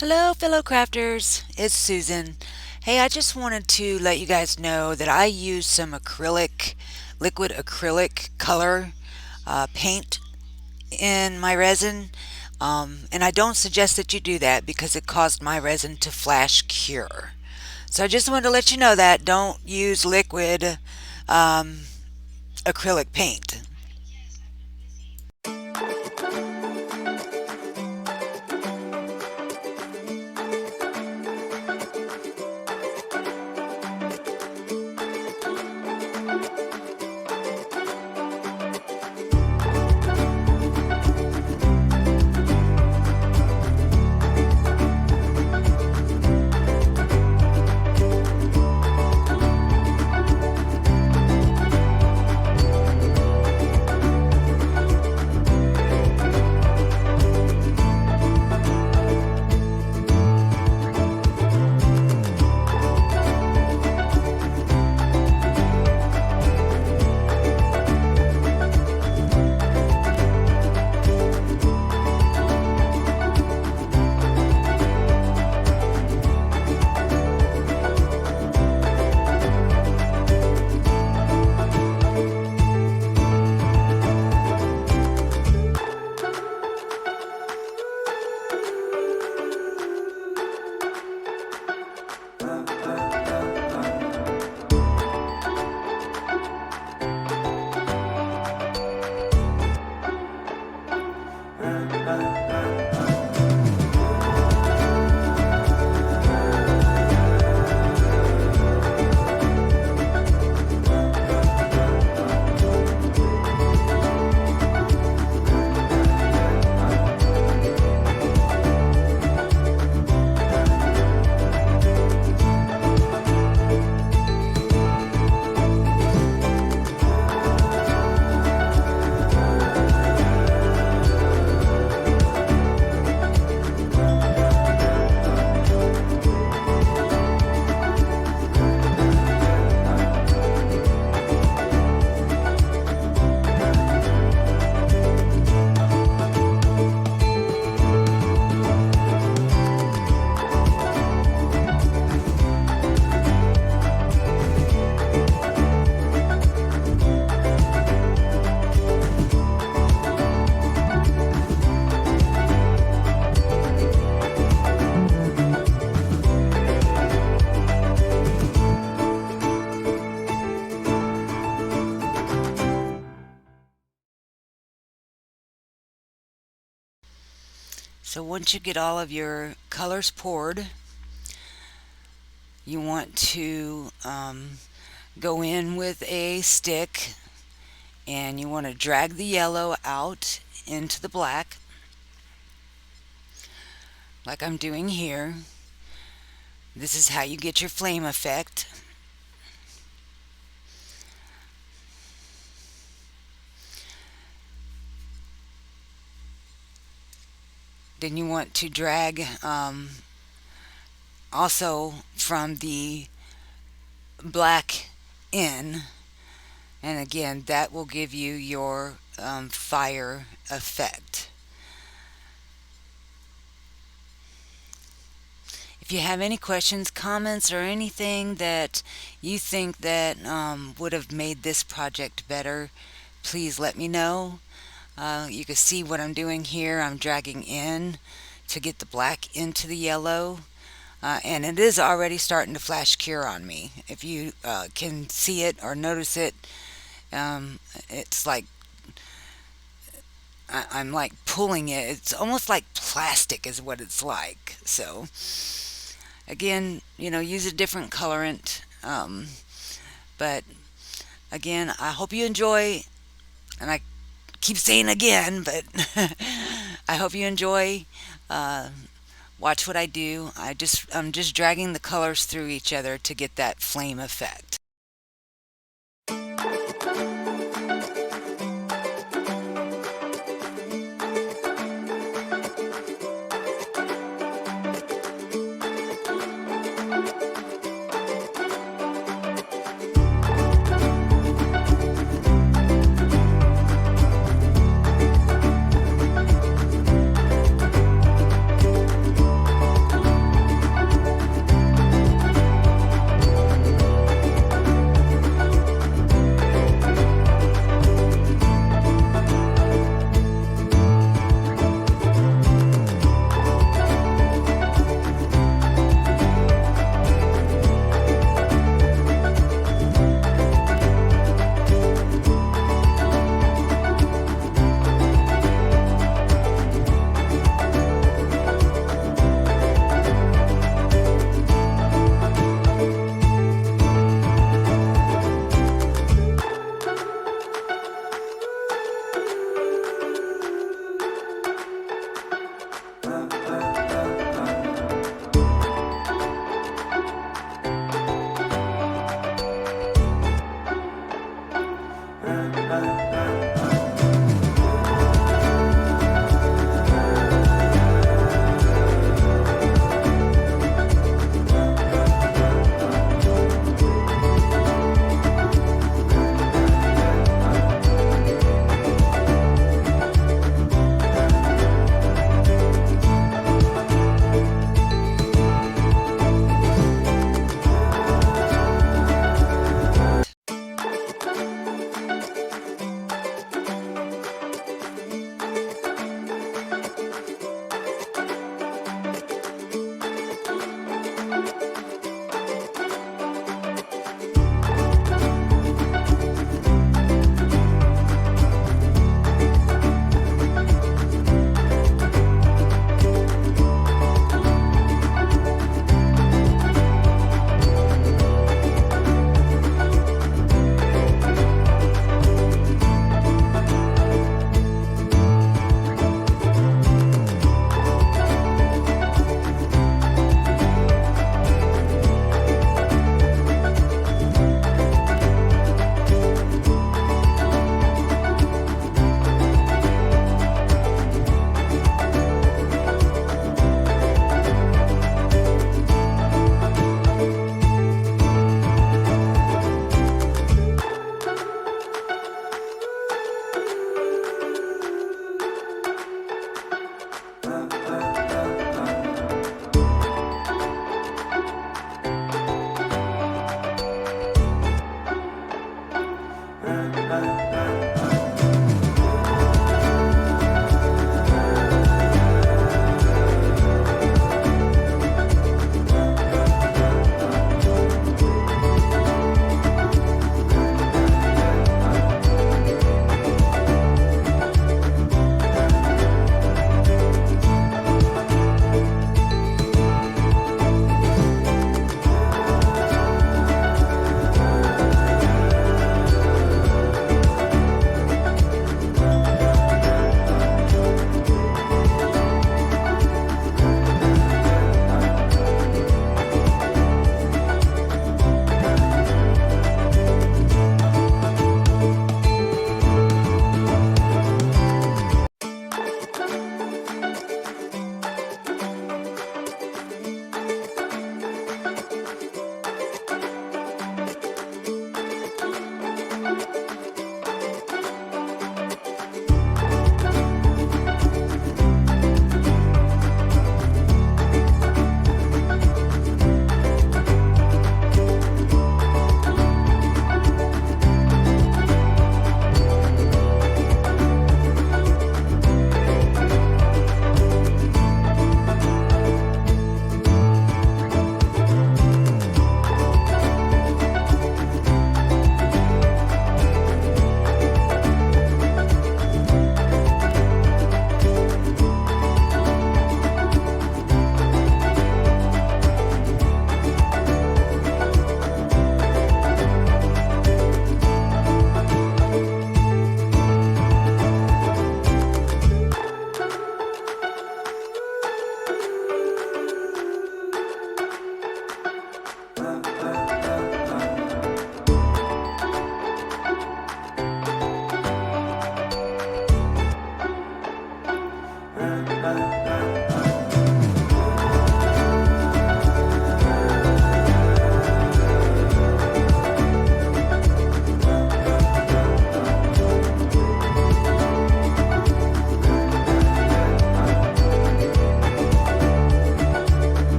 Hello, fellow crafters. It's Susan. Hey, I just wanted to let you guys know that I use some liquid acrylic color paint in my resin. And I don't suggest that you do that because it caused my resin to flash cure. So I just wanted to let you know that don't use liquid um, acrylic paint. So once you get all of your colors poured, you want to go in with a stick and you want to drag the yellow out into the black like I'm doing here. This is how you get your flame effect. Then you want to drag also from the black in, and again that will give you your fire effect. If you have any questions, comments, or anything that you think that would have made this project better, please let me know. You can see what I'm doing here. I'm dragging in to get the black into the yellow. And it is already starting to flash cure on me. If you can see it or notice it, it's like I'm like pulling it. It's almost like plastic is what it's like. So again, use a different colorant. But again, I hope you enjoy, and I keep saying again, but I hope you enjoy. Uh, Watch what I do. I'm just dragging the colors through each other to get that flame effect.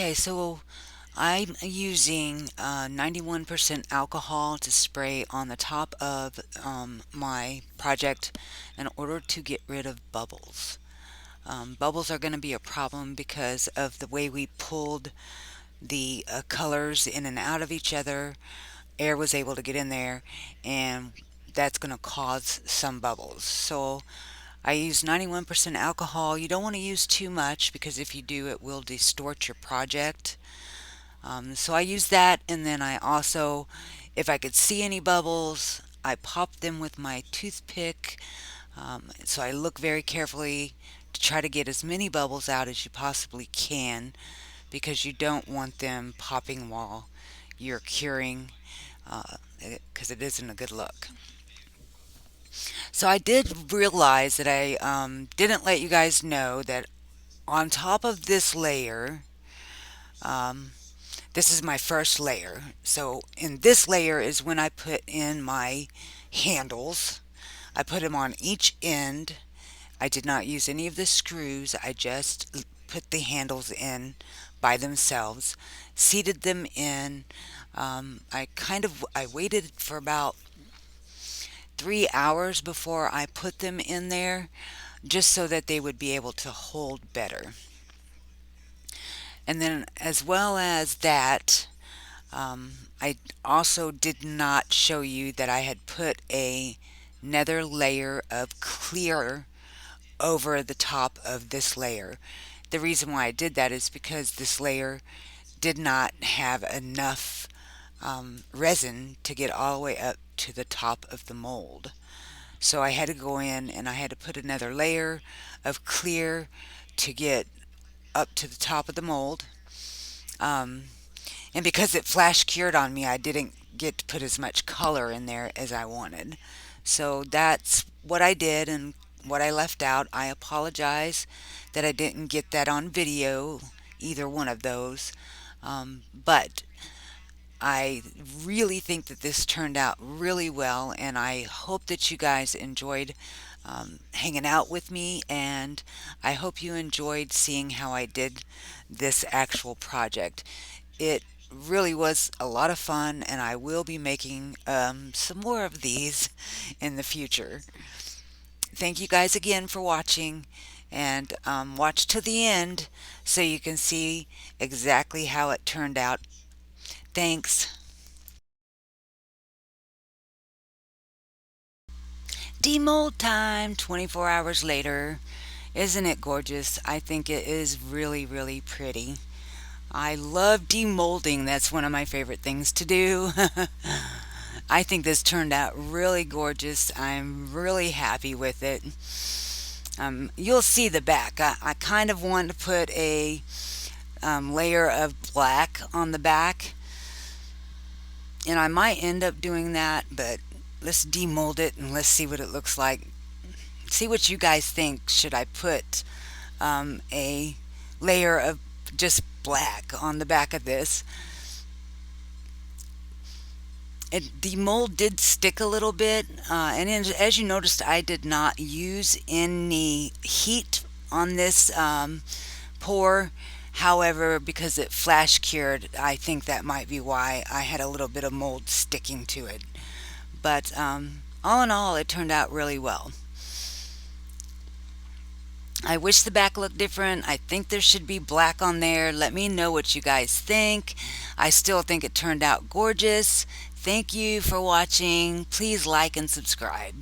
Okay, so I'm using 91% alcohol to spray on the top of my project in order to get rid of bubbles. Bubbles are going to be a problem because of the way we pulled the colors in and out of each other. Air was able to get in there, and that's going to cause some bubbles. So I use 91% alcohol. You don't want to use too much because if you do, it will distort your project. So I use that, and then I also, if I could see any bubbles, I pop them with my toothpick. So I look very carefully to try to get as many bubbles out as you possibly can because you don't want them popping while you're curing because it isn't a good look. So I did realize that I didn't let you guys know that on top of this layer, um, this is my first layer. So in this layer is when I put in my handles. I put them on each end. I did not use any of the screws. I just put the handles in by themselves, seated them in. I waited for about 3 hours before I put them in there, just so that they would be able to hold better. And then, as well as that, I also did not show you that I had put another layer of clear over the top of this layer. The reason why I did that is because this layer did not have enough resin to get all the way up to the top of the mold. So I had to go in and I had to put another layer of clear to get up to the top of the mold. Um, and because it flash cured on me, I didn't get to put as much color in there as I wanted. So that's what I did and what I left out. I apologize that I didn't get that on video, either one of those. But I really think that this turned out really well, and I hope that you guys enjoyed hanging out with me, and I hope you enjoyed seeing how I did this actual project. It really was a lot of fun, and I will be making some more of these in the future. Thank you guys again for watching, and watch to the end so you can see exactly how it turned out. Thanks. Demold time 24 hours later. Isn't it gorgeous? I think it is really, really pretty. I love demolding. That's one of my favorite things to do. I think this turned out really gorgeous. I'm really happy with it. You'll see the back. I kind of want to put a layer of black on the back, and I might end up doing that, but let's demold it and let's see what it looks like. See what you guys think. Should I put a layer of just black on the back of this? The mold did stick a little bit, and as you noticed, I did not use any heat on this pour. However, because it flash cured, I think that might be why I had a little bit of mold sticking to it. But all in all, it turned out really well. I wish the back looked different. I think there should be black on there. Let me know what you guys think. I still think it turned out gorgeous. Thank you for watching. Please like and subscribe.